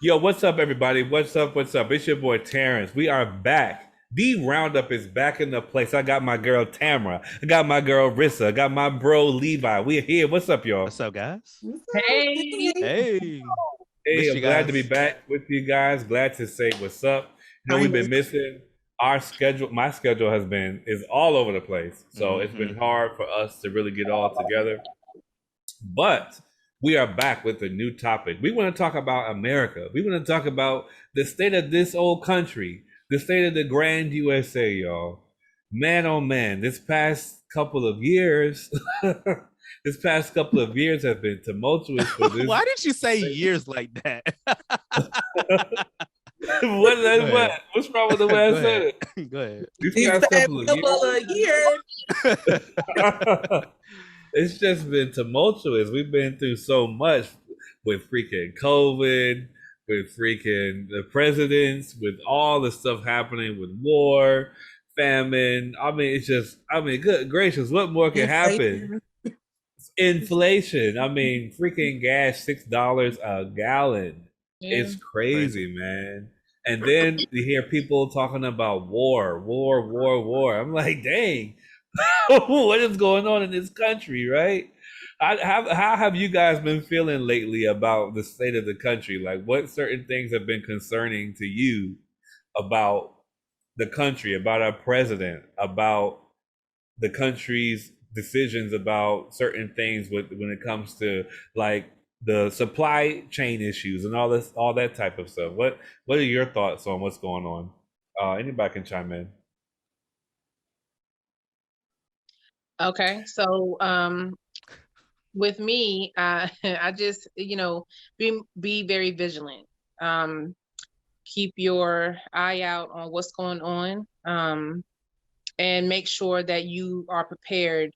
Yo, what's up, everybody? What's up? What's up? It's your boy Terrence. We are back. The roundup is back in the place. I got my girl Tamara. I got my girl Rissa. I got my bro Levi. We're here. What's up, What's y'all? up, guys? What's up? Hey, Hey. Hey, Hey, missed I'm you glad to be guys. back with you guys. Glad to say what's up. We've Finally. been missing our schedule. My schedule is all over the place. So it's Hmm. been hard for us to really get all together. But we are back with a new topic. We want to talk about America. We want to talk about the state of this old country, the state of the grand USA, y'all. Man, oh man, this past couple of years, this past couple of years have been tumultuous for this. Why did you say years like that? Go What? ahead. What's wrong with the way I Go said ahead. it? Go ahead. These These past past couple of couple years. of years. It's just been tumultuous. We've been through so much with freaking COVID, with freaking the presidents, with all the stuff happening with war, famine. I mean, it's just, I mean, good gracious, what more can happen? Inflation. Inflation. I mean, freaking gas, $6 a gallon. yeah. It's Crazy. crazy, man. And then you hear people talking about war, war, war, war. I'm like, dang, what is going on in this country, right? How have you guys been feeling lately about the state of the country? Like, what certain things have been concerning to you about the country, about our president, about the country's decisions about certain things when it comes to like the supply chain issues and all that type of stuff? What are your thoughts on what's going on? Anybody can chime in. Okay. So, with me, I just, be very vigilant. Um, keep your eye out on what's going on, and make sure that you are prepared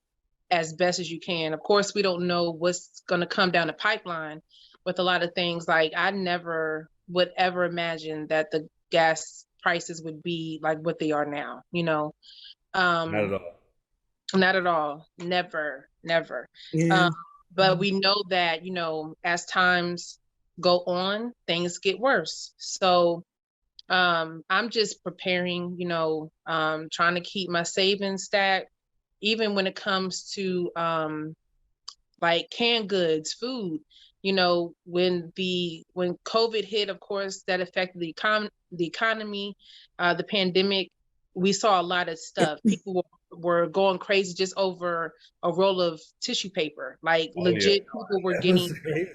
as best as you can. Of course, we don't know what's going to come down the pipeline with a lot of things. Like, I never would ever imagine that the gas prices would be like what they are now. Not Um, at all. Not at all. Never, never. Yeah. Um, but we know that, as times go on, things get worse. So I'm just preparing, trying to keep my savings stacked, even when it comes to like canned goods, food. When COVID hit, of course, that affected the economy, the pandemic. We saw a lot of stuff. People were going crazy just over a roll of tissue paper. Like, Oh yeah, legit, people were that was getting crazy.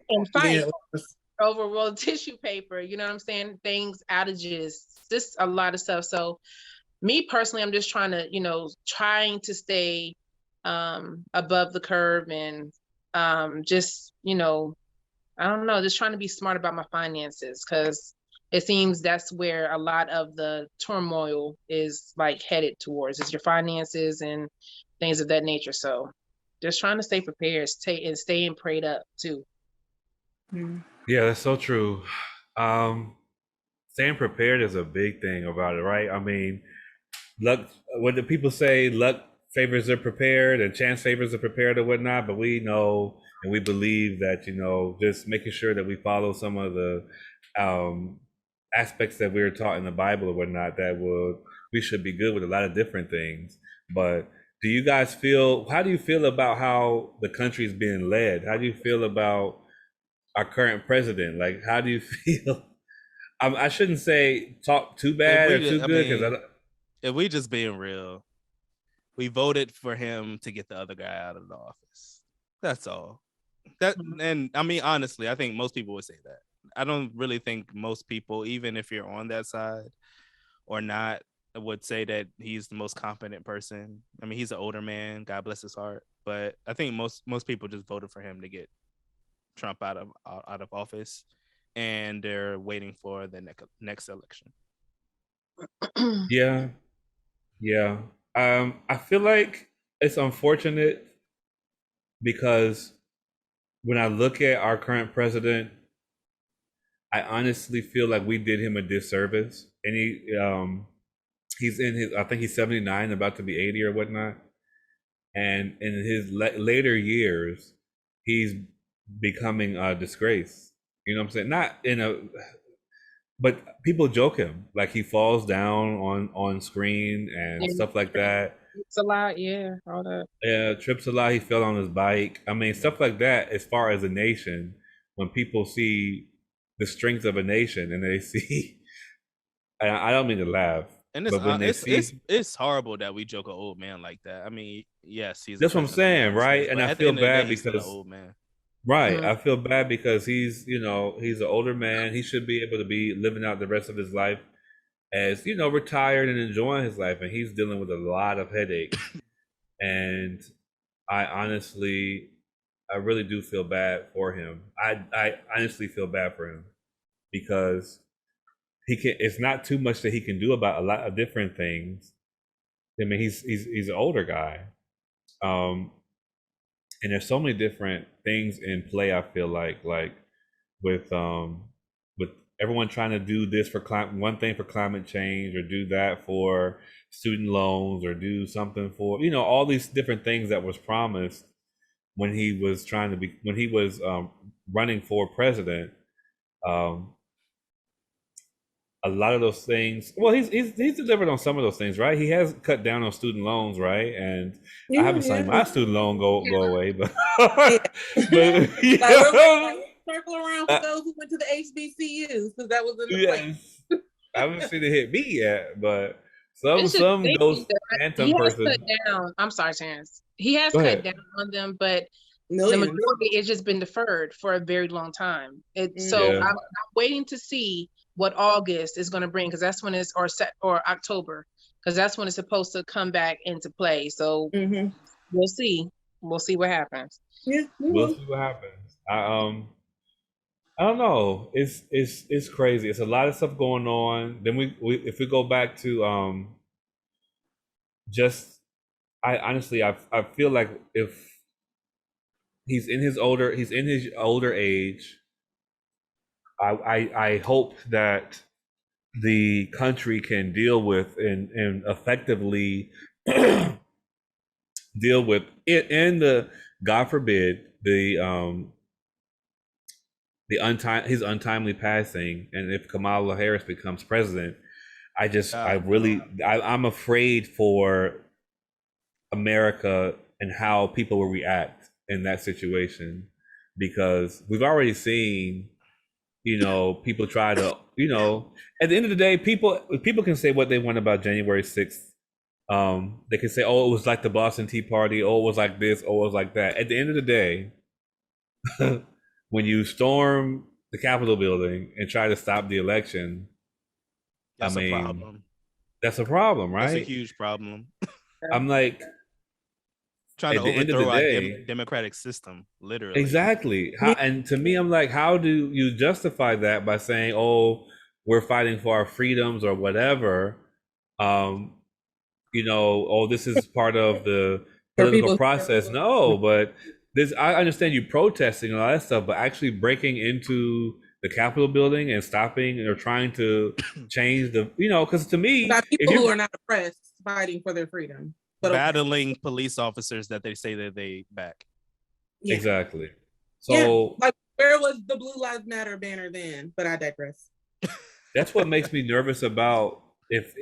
in Yeah. fights over a roll of tissue paper. You know what I'm saying? Things, outages, just a lot of stuff. So me personally, I'm just trying to stay above the curve, and just, I don't know, just trying to be smart about my finances, because it seems that's where a lot of the turmoil is like headed towards, is your finances and things of that nature. So just trying to stay prepared, staying prayed up too. Mm. Yeah, that's so true. Um, Staying prepared is a big thing about it, right? I mean, luck. What do people say? Luck favors the prepared, and chance favors the prepared, or whatnot. But we know and we believe that just making sure that we follow some of the um, aspects that we were taught in the Bible or whatnot, we should be good with a lot of different things. But do you guys feel? How do you feel about how the country is being led? How do you feel about our current president? Like, how do you feel? I shouldn't say talk too If bad or we, too I good because I mean, don't. if we just being real, we voted for him to get the other guy out of the office. That's all. And I mean, honestly, I think most people would say that. I don't really think most people, even if you're on that side or not, would say that he's the most competent person. I mean, he's an older man, God bless his heart, but I think most people just voted for him to get Trump out of office, and they're waiting for the next election. Yeah, yeah. I feel like it's unfortunate because when I look at our current president, I honestly feel like we did him a disservice. And he's in his, I think he's 79, about to be 80 or whatnot. And in his later years, he's becoming a disgrace. You know what I'm saying? Not in a, but people joke him like he falls down on screen and And stuff like that. it's a lot, yeah, all that. Yeah, trips a lot. He fell on his bike. I mean, stuff like that. As far as a nation, when people see the strength of a nation and they see, I don't mean to laugh, And but when they see, it's horrible that we joke an old man like that. I mean, yes, he's a that's what I'm president of the saying, United right? States, And but I at the feel end of the day, bad he's still an because, old man. right, Mhm. I feel bad because he's, he's an older man. He should be able to be living out the rest of his life as, retired and enjoying his life. And he's dealing with a lot of headaches. And I honestly, I really do feel bad for him. I honestly feel bad for him because it's not too much that he can do about a lot of different things. I mean, he's an older guy. Um, and there's so many different things in play. I feel like with everyone trying to do this for one thing for climate change, or do that for student loans, or do something for all these different things that was promised when he was running for president. Um, a lot of those things. Well, he's delivered on some of those things, right? He has cut down on student loans, right? And I haven't seen my student loan go away, but Yeah. but Like, we're circle around for uh, those who went to the HBCUs because that was in the plan. yes, I haven't seen it hit me yet, but some It's just some thinking ghost that phantom he has person. cut down. I'm sorry, Terrence. He has Go cut ahead. down on them, but the Millions. majority it's just been deferred for a very long time. So Yeah. I'm waiting to see what August is going to bring, because that's when it's or October, because that's when it's supposed to come back into play. So Mm-hmm. we'll see. We'll see what happens. Yeah. We'll see what happens. I don't know. It's crazy. It's a lot of stuff going on. Then we if we go back to just I honestly I feel like if he's in his older age, I hope that the country can deal with and effectively deal with it, and the God forbid his untimely passing, and if Kamala Harris becomes president, I'm afraid for America and how people will react in that situation, because we've already seen people try to at the end of the day, people can say what they want about January 6th. They can say, oh, it was like the Boston Tea Party, oh, it was like this, oh, it was like that. At the end of the day, when you storm the Capitol building and try to stop the election, That's I a mean, problem. that's a problem, right? That's a huge problem. I'm like, Trying at to the end of overthrow the our day, democratic system, literally. exactly. And to me, I'm like, how do you justify that by saying, oh, we're fighting for our freedoms or whatever? Oh, this is part of the political process. No, but I understand you protesting and all that stuff, but actually breaking into the Capitol building and stopping or trying to change because to me, By people who are not oppressed, fighting for their freedom. But battling police officers that they say that they back. Yeah. Exactly. So yeah. Like, where was the Blue Lives Matter banner then? But I digress. That's what makes me nervous about if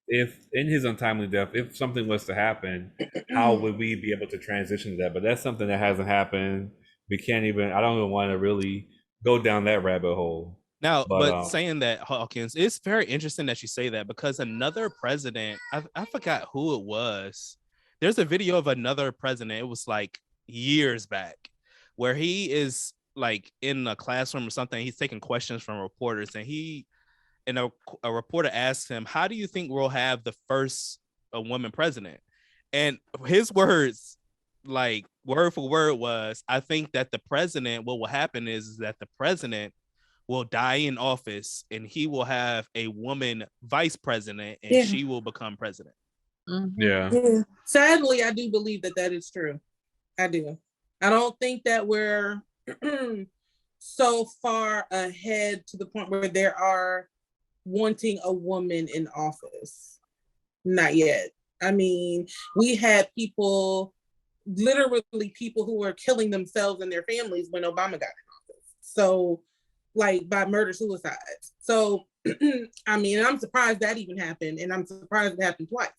in his untimely death, if something was to happen, how would we be able to transition to that? But that's something that hasn't happened. I don't even want to really go down that rabbit hole. Now, but saying that, Hawkins, it's very interesting that you say that, because another president, I forgot who it was. There's a video of another president. It was like years back, where he is like in a classroom or something. He's taking questions from reporters, and a reporter asks him, "How do you think we'll have the first woman president?" And his words, like word for word, was, "I think that what will happen is that the president will die in office and he will have a woman vice president, and she will become president." Mm-hmm. Yeah. Sadly, I do believe that is true. I do. I don't think that we're so far ahead to the point where there are wanting a woman in office. Not yet. I mean, we had literally people who were killing themselves and their families when Obama got in office. So like by murder suicides. So I mean, I'm surprised that even happened, and I'm surprised it happened twice.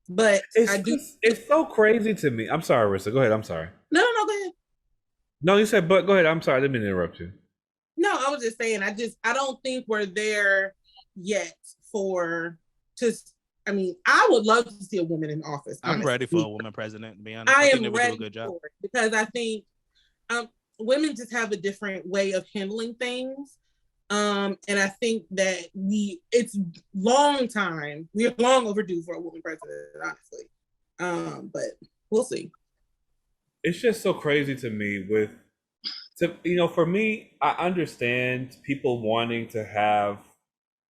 But I do. It's so crazy to me. I'm sorry, Rissa. Go ahead. I'm sorry. No, go ahead. No, you said, but go ahead. I'm sorry. I didn't mean to interrupt you. No, I was just saying. I don't think we're there yet for to. I mean, I would love to see a woman in office. I'm honestly. ready for a woman president. To be honest, I think am they would do ready a good job. for it because I think women just have a different way of handling things. And I think that it's long time. We're long overdue for a woman president, honestly. But we'll see. It's just so crazy to me for me, I understand people wanting to have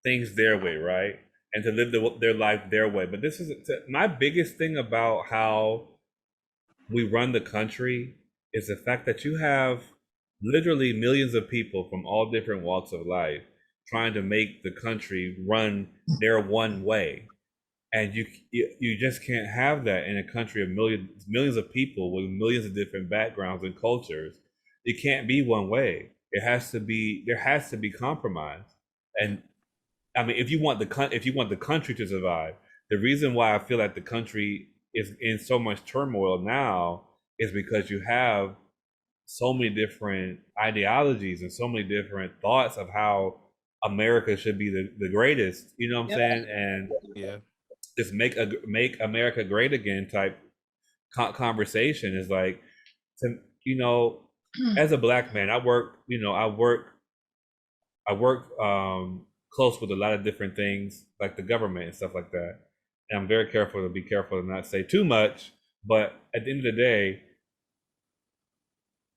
things their way, right? And to live their life their way. But this is my biggest thing about how we run the country is the fact that you have literally millions of people from all different walks of life trying to make the country run their one way. And you just can't have that in a country of millions of people with millions of different backgrounds and cultures. It can't be one way. There has to be compromise. And I mean, if you want the country to survive, the reason why I feel like the country is in so much turmoil now is because you have so many different ideologies and so many different thoughts of how America should be the greatest. You know what I'm saying? And yeah, this make America great again type conversation is like, as a Black man, I work close with a lot of different things like the government and stuff like that. And I'm very careful to not say too much. But at the end of the day,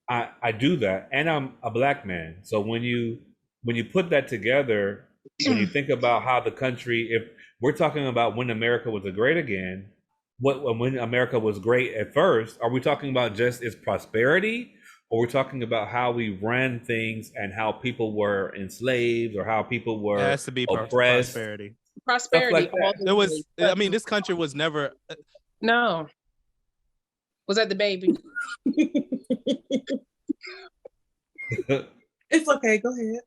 I do that, and I'm a Black man. So when you put that together, when you think about how the country, if we're talking about when America was great again, when America was great at first, are we talking about just its prosperity, or we're talking about how we ran things and how people were enslaved or how people were it has to be oppressed? Prosperity. Like that. There was, I mean, this country was never. No. Was that the baby? It's okay. Go ahead.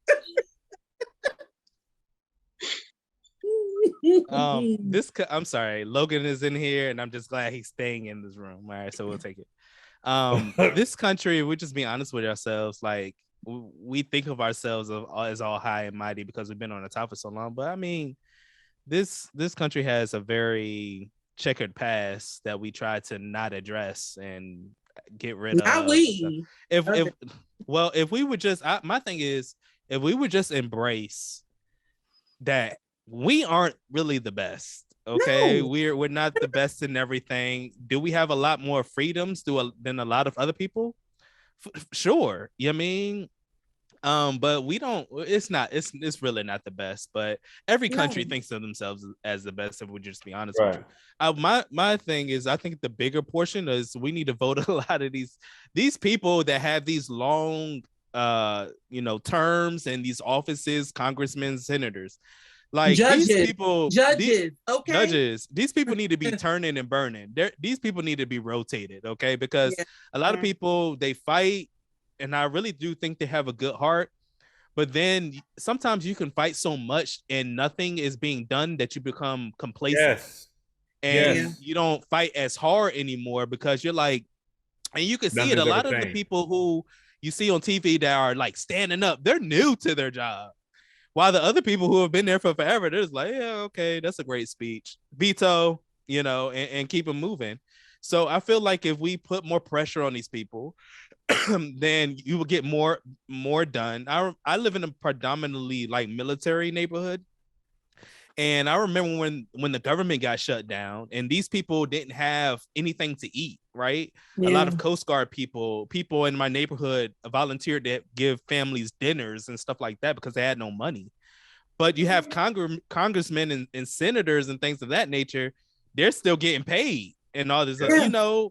I'm sorry, Logan is in here, and I'm just glad he's staying in this room. All right, so we'll take it. This country, we just be honest with ourselves. Like we think of ourselves as all high and mighty because we've been on the top for so long. But I mean, this country has a very checkered past that we try to not address and get rid of. If we would just, my thing is, if we would just embrace that we aren't really the best. Okay, no. We're not the best in everything. Do we have a lot more freedoms than a lot of other people? Sure. You know what I mean? But we don't, it's really not the best, but every country thinks of themselves as the best, if we just be honest with you. My thing is, I think the bigger portion is we need to vote a lot of these people that have these long terms and these offices, congressmen, senators, like judges, these people, judges, these people need to be turning and burning. These people need to be rotated, okay? Because a lot of people, they fight, and I really do think they have a good heart, but then sometimes you can fight so much and nothing is being done that you become complacent. And you don't fight as hard anymore because you're like, and you can see it, a lot of the people who you see on TV that are like standing up, they're new to their job. While the other people who have been there for forever, they're just like, yeah, okay, that's a great speech. Veto, and keep them moving. So I feel like if we put more pressure on these people, then you will get more done. I live in a predominantly like military neighborhood. And I remember when the government got shut down and these people didn't have anything to eat, right? A lot of Coast Guard people in my neighborhood volunteered to give families dinners and stuff like that because they had no money. But you have congressmen and senators and things of that nature, they're still getting paid and all this. Those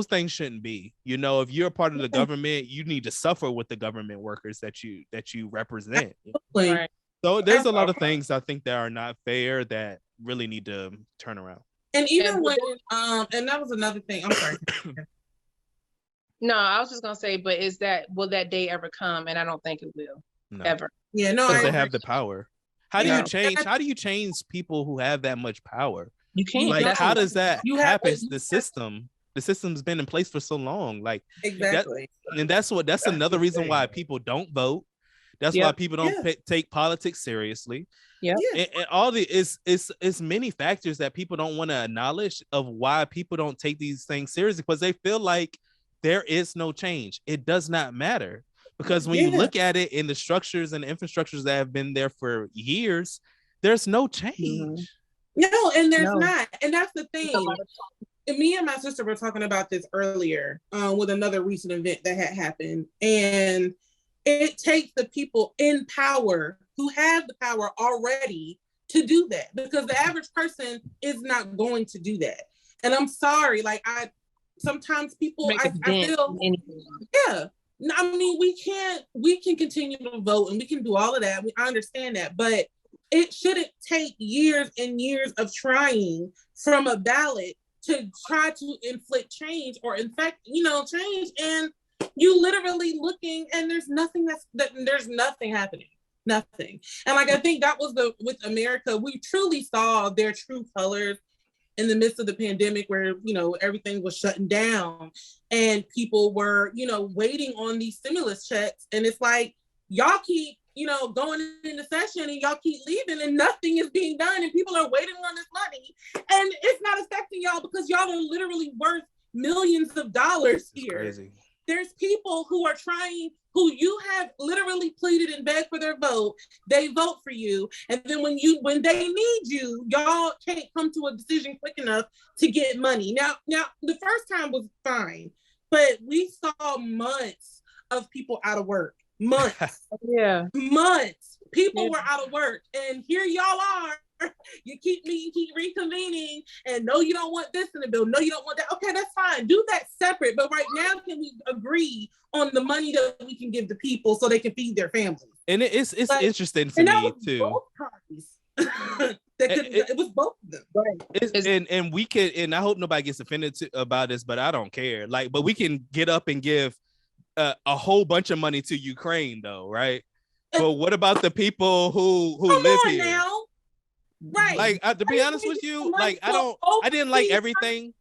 things shouldn't be. If you're a part of the government, you need to suffer with the government workers that you represent. Right. So there's a lot of things I think that are not fair that really need to turn around. And even when and that was another thing. I'm sorry. No, I was just gonna say, but will that day ever come? And I don't think it will No, ever. Yeah, no, because I they agree. have the power. How do Yeah. you change? How do you change people who have that much power? You can't. Like, don't. how does that You have- happen? you The have- system, the system's been in place for so long. Like, Exactly. and that's another the reason thing. why people don't vote. That's Yep. why people don't Yeah. take politics seriously. Yep. Yeah. And all the it's many factors that people don't want to acknowledge of why people don't take these things seriously, because they feel like there is no change. It does not matter, because when you Yeah. look at it in the structures and the infrastructures that have been there for years, there's no change. No, and there's No. not. And that's the thing. And me and my sister were talking about this earlier with another recent event that had happened. And it takes the people in power who have the power already to do that, because the average person is not going to do that. And I'm sorry, like sometimes people, Make a I dent feel, in anything. yeah. No, I mean, we can continue to vote and we can do all of that. I understand that, but it shouldn't take years and years of trying from a ballot to try to inflict change or change. And you literally looking and there's nothing there's nothing happening. Nothing. And like, I think that was with America, we truly saw their true colors in the midst of the pandemic, where, everything was shutting down and people were, waiting on these stimulus checks. And it's like, y'all keep, going into session and y'all keep leaving and nothing is being done and people are waiting on this money. And it's not affecting y'all because y'all are literally worth millions of dollars It's here. crazy. There's people who are who you have literally pleaded and begged for their vote. They vote for you. And then when they need you, y'all can't come to a decision quick enough to get money. Now the first time was fine, but we saw months of people out of work. Months. Yeah. Months. People Yeah. were out of work. And here y'all are. You keep reconvening, and no, you don't want this in the bill. No, you don't want that. Okay, that's fine. Do that separate. But right now, can we agree on the money that we can give the people so they can feed their families? And it's Like, interesting to And that me was too. both parties. It was both of them. Right. And we can, and I hope nobody gets offended about this, but I don't care. Like, but we can get up and give a whole bunch of money to Ukraine, though, right? But what about the people who Come live on here? now. Right. Like, to be honest with you, like, I didn't like everything.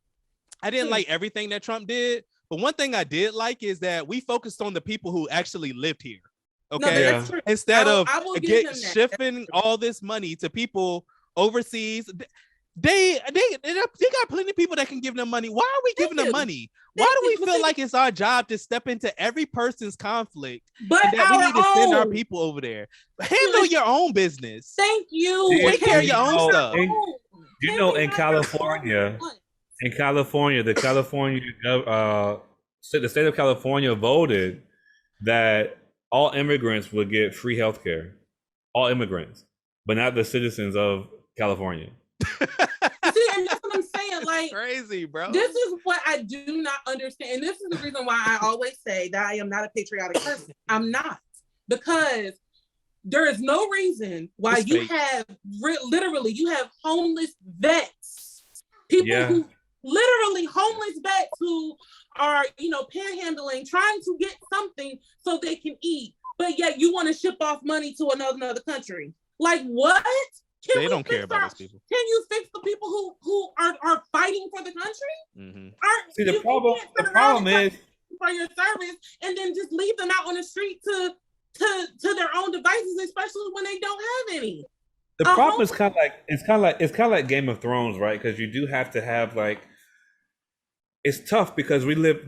I didn't like everything that Trump did. But one thing I did like is that we focused on the people who actually lived here. No, Okay. that's true. Instead of I will give him that. shifting all this money to people overseas. They got plenty of people that can give them money. Why are we giving them money? Why do we feel like it's our job to step into every person's conflict But and that we need to send our own. people over there? Handle your own business. Thank you. Take care of your own stuff. In California, the state of California voted that all immigrants would get free health care. All immigrants, but not the citizens of California. See, and that's what I'm saying. Like, Crazy, bro. this is what I do not understand. And this is the reason why I always say that I am not a patriotic person. I'm not. Because there is no reason why It's you fake. have literally you have homeless vets, people Yeah. who literally homeless vets who are panhandling, trying to get something so they can eat, but yet you want to ship off money to another country. Like, what? They don't care about those people. Can you fix the people who are fighting for the country? Mm-hmm. See, the problem is, for your service and then just leave them out on the street to their own devices, especially when they don't have any. the problem is kind of like Game of Thrones, right? Because you do have to have it's tough because we live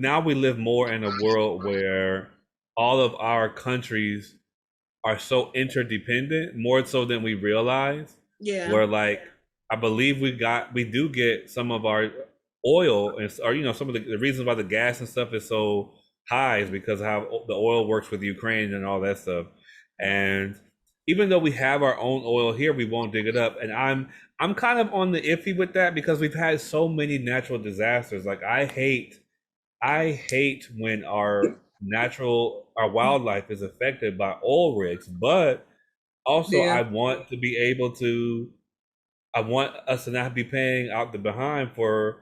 more in a world where all of our countries are so interdependent, more so than we realize. Yeah. Where I believe we do get some of our oil or some of the reasons why the gas and stuff is so high is because of how the oil works with Ukraine and all that stuff. And even though we have our own oil here, we won't dig it up. And I'm kind of on the iffy with that because we've had so many natural disasters. Like, I hate when our wildlife is affected by oil rigs, but also Yeah. I want us to not be paying out the behind for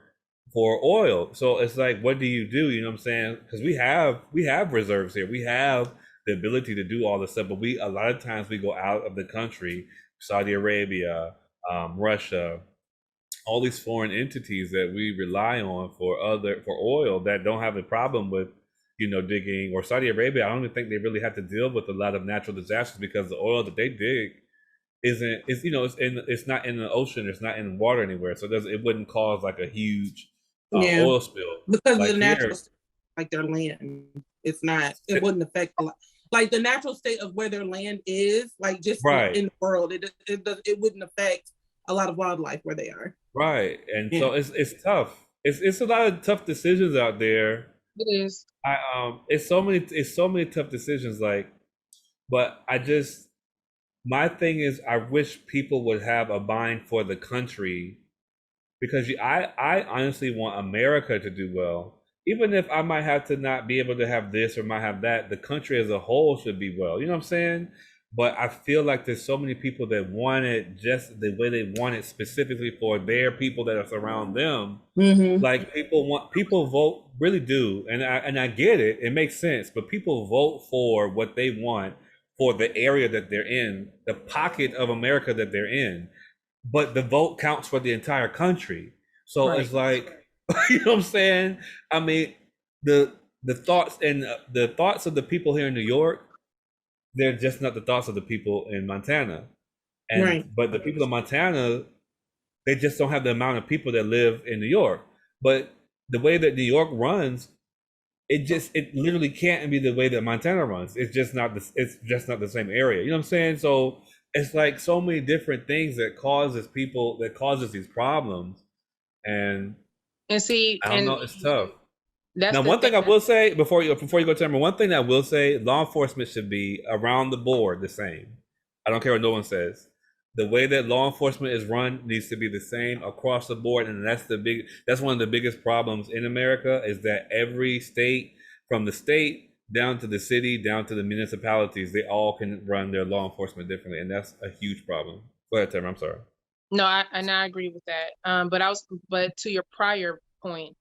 for oil. So it's like, what do? You know what I'm saying? Because we have reserves here. We have the ability to do all this stuff, but we a lot of times we go out of the country, Saudi Arabia, Russia, all these foreign entities that we rely on for oil that don't have a problem with digging, or Saudi Arabia. I don't even think they really have to deal with a lot of natural disasters because the oil that they dig isn't it's not in the ocean, it's not in water anywhere, so it wouldn't cause like a huge Yeah, oil spill because of like the natural here. state, like their land. It's not. It wouldn't affect a lot. Like the natural state of where their land is, like just Right, in the world, it wouldn't affect a lot of wildlife where they are. right, and Yeah. so it's tough. It's a lot of tough decisions out there. It is. It's so many tough decisions, like, but my thing is, I wish people would have a mind for the country, because I honestly want America to do well. Even if I might have to not be able to have this or might have that, the country as a whole should be well. You know what I'm saying? But I feel like there's so many people that want it just the way they want it, specifically for their people that are surround them. Mm-hmm. Like, people vote, really do, and I get it. It makes sense, but people vote for what they want for the area that they're in, the pocket of America that they're in, but the vote counts for the entire country. So Right. it's like, you know what I'm saying? I mean, the thoughts of the people here in New York, they're just not the thoughts of the people in Montana. Right. But the people of Montana, they just don't have the amount of people that live in New York. But the way that New York runs, it literally can't be the way that Montana runs. It's just not the same area. You know what I'm saying? So it's like so many different things that causes these problems. And And see, I don't and know, it's tough. that's Now, the one thing. thing I will say before you go, Tamara, one thing I will say, law enforcement should be around the board the same. I don't care what no one says. The way that law enforcement is run needs to be the same across the board, and that's one of the biggest problems in America, is that every state, from the state down to the city, down to the municipalities, they all can run their law enforcement differently, and that's a huge problem. Go ahead, Tamara. I'm sorry. No, I agree with that. But to your prior point,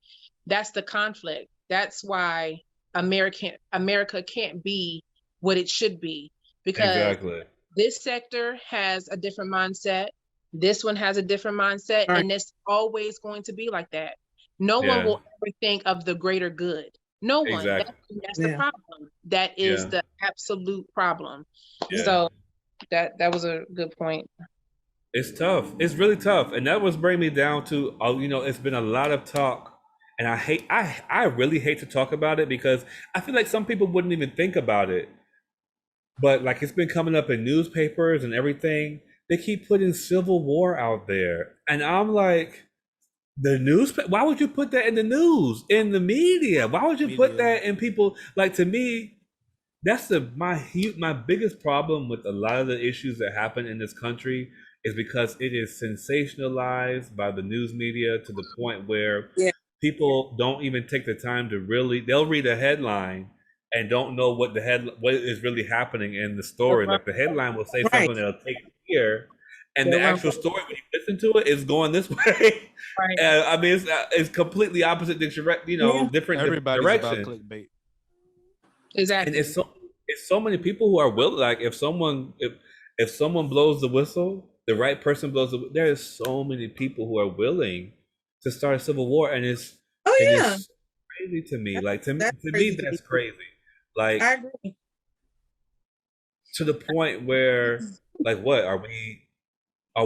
that's the conflict. That's why America can't be what it should be, because Exactly. this sector has a different mindset. This one has a different mindset, Right. and it's always going to be like that. No one Yeah. will ever think of the greater good. No one. Exactly. That's the Yeah. problem. That is Yeah. the absolute problem. Yeah. So that was a good point. It's tough. It's really tough, and that was bringing me down to, it's been a lot of talk, and I really hate to talk about it because I feel like some people wouldn't even think about it, but like it's been coming up in newspapers and everything. They keep putting Civil War out there, and I'm like, the news. Why would you put that in the news, in the media? Why would you put Media. that in people? Like, to me, that's my biggest problem with a lot of the issues that happen in this country, is because it is sensationalized by the news media to the point where Yeah. people don't even take the time to they'll read a headline and don't know what is really happening in the story. Like, the headline will say Right. something that'll take you here, and the Yeah. actual story, when you listen to it, is going this way. Right. And I mean, it's completely opposite direction, Yeah. different Everybody's direction. about clickbait. Exactly. And it's so many people who are willing. Like, if someone blows the whistle, the right person blows there is so many people who are willing to start a civil war, and Oh yeah. it's crazy to me. Like, to That's me, crazy to that's me. crazy. Like, I agree. to the point where, like, what are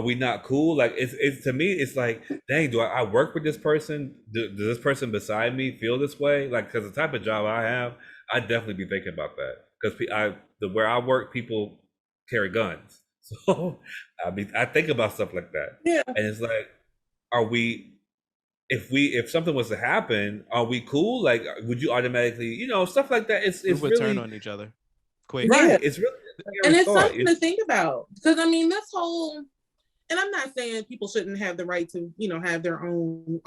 we not cool? Like, it's to me, it's like, dang, do I work with this person? Does this person beside me feel this way? Like, because the type of job I have, I'd definitely be thinking about that. Because where I work, people carry guns. So, I mean, I think about stuff like that. Yeah. And it's like, if something was to happen, are we cool? Like, would you automatically, stuff like that? It's We would really turn on each other quick. right. Yeah. It's really a And scary it's thought. something to think about, because I mean, this whole, and I'm not saying people shouldn't have the right to, have their own,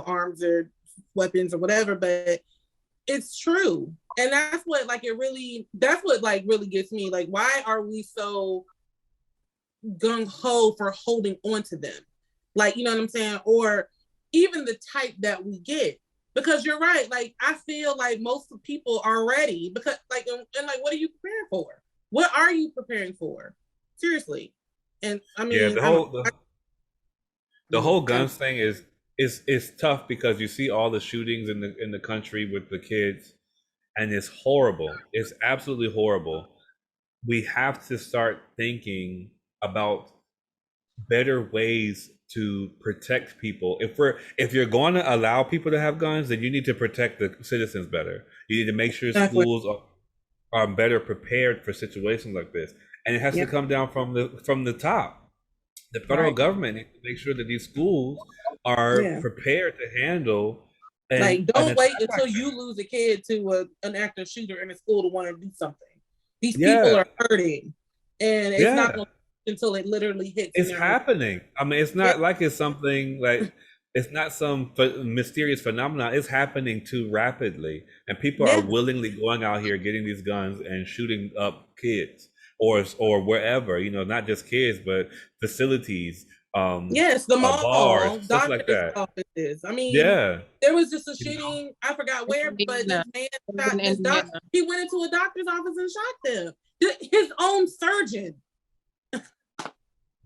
arms or weapons or whatever, but it's true. And that's what really gets me. Like, why are we so gung ho for holding on to them? Like, you know what I'm saying? Or even the type that we get. Because you're right, like I feel like most of people are ready because like and like what are you preparing for? What are you preparing for? Seriously. And I Yeah, mean, the whole guns thing is tough because you see all the shootings in the country with the kids, and it's horrible. It's absolutely horrible. We have to start thinking about better ways to protect people. If you're going to allow people to have guns, then you need to protect the citizens better. You need to make sure Exactly. schools are better prepared for situations like this, and it has to Yep. come down from the top. The federal Right. government needs to make sure that these schools are Yeah. prepared to handle Like, don't an wait attack until like you that. lose a kid to an active shooter in a school to want to do something. These people Yeah, are hurting, and it's not yeah, going to until it literally hits in it's their home. happening. I mean, it's Yeah. not like it's something like it's not some mysterious phenomenon. It's happening too rapidly, and people are Yeah. willingly going out here getting these guns and shooting up kids or wherever. You know, not just kids, but facilities, Yes, the bars, mall, stuff like doctors' that. offices. I mean, Yeah, there was just a you know. shooting. I forgot where, but this Indiana. man It was shot in this doc. Indiana. He went into a doctor's office and shot them. His own surgeon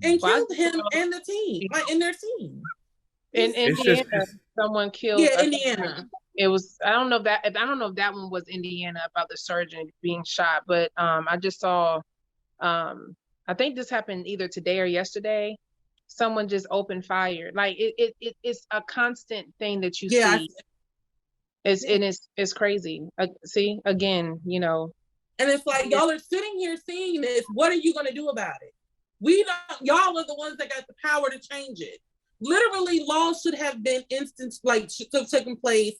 and Well, I killed him just and the team, like in their team. in It's just Indiana, someone killed. Yeah, Indiana. It was. I don't know if that one was Indiana about the surgeon being shot, but I just saw. I think this happened either today or yesterday. Someone just opened fire. Like it's a constant thing that you Yeah, see. It's crazy. See again, you know. and it's like y'all are sitting here seeing this. What are you gonna do about it? We don't. Y'all are the ones that got the power to change it. Literally, laws should have been taken place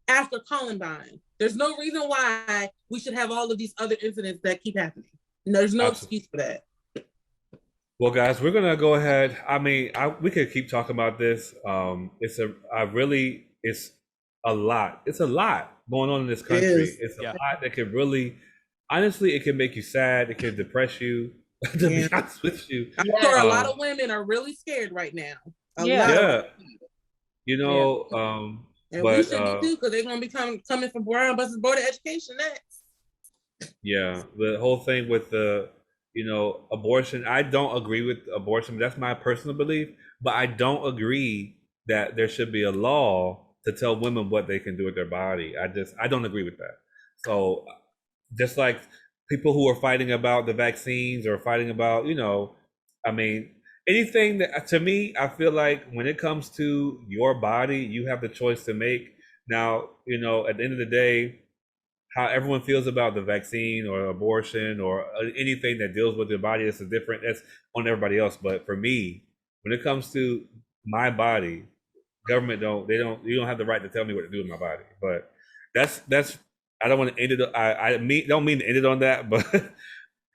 after Columbine. There's no reason why we should have all of these other incidents that keep happening. There's no Absolutely. excuse for that. Well, guys, we're gonna go ahead. I mean, we could keep talking about this. It's a lot. It's a lot going on in this country. is. It's a Yeah. lot that could really, honestly, it can make you sad. It can depress you. To be Yeah. honest with you, I'm Yeah. sure a lot of women are really scared right now. A Yeah. lot of, yeah, you know, and we but should be too, because they're gonna be coming from Brown versus Board of Education next. yeah, the whole thing with the, abortion. I don't agree with abortion. That's my personal belief, but I don't agree that there should be a law to tell women what they can do with their body. I don't agree with that. So just like people who are fighting about the vaccines or fighting about, I mean, anything that, to me, I feel like when it comes to your body, you have the choice to make. Now, at the end of the day, how everyone feels about the vaccine or abortion or anything that deals with your body, that's on everybody else. But for me, when it comes to my body, government you don't have the right to tell me what to do with my body. But that's I don't want to end it. Don't mean to end it on that, but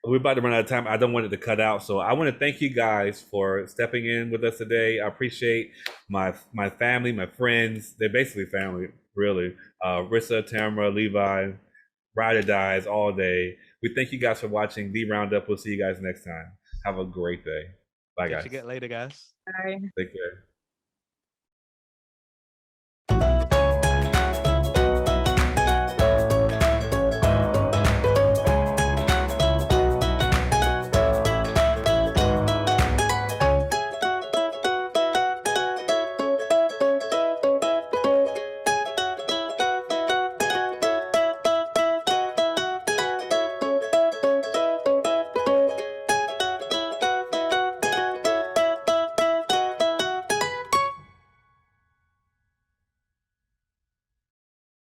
we're about to run out of time. I don't want it to cut out. So I want to thank you guys for stepping in with us today. I appreciate my family, my friends. They're basically family, really. Rissa, Tamara, Levi, Ride or Dies all day. We thank you guys for watching The Roundup. We'll see you guys next time. Have a great day. Bye, Catch guys. you get later, guys. Bye. Take care.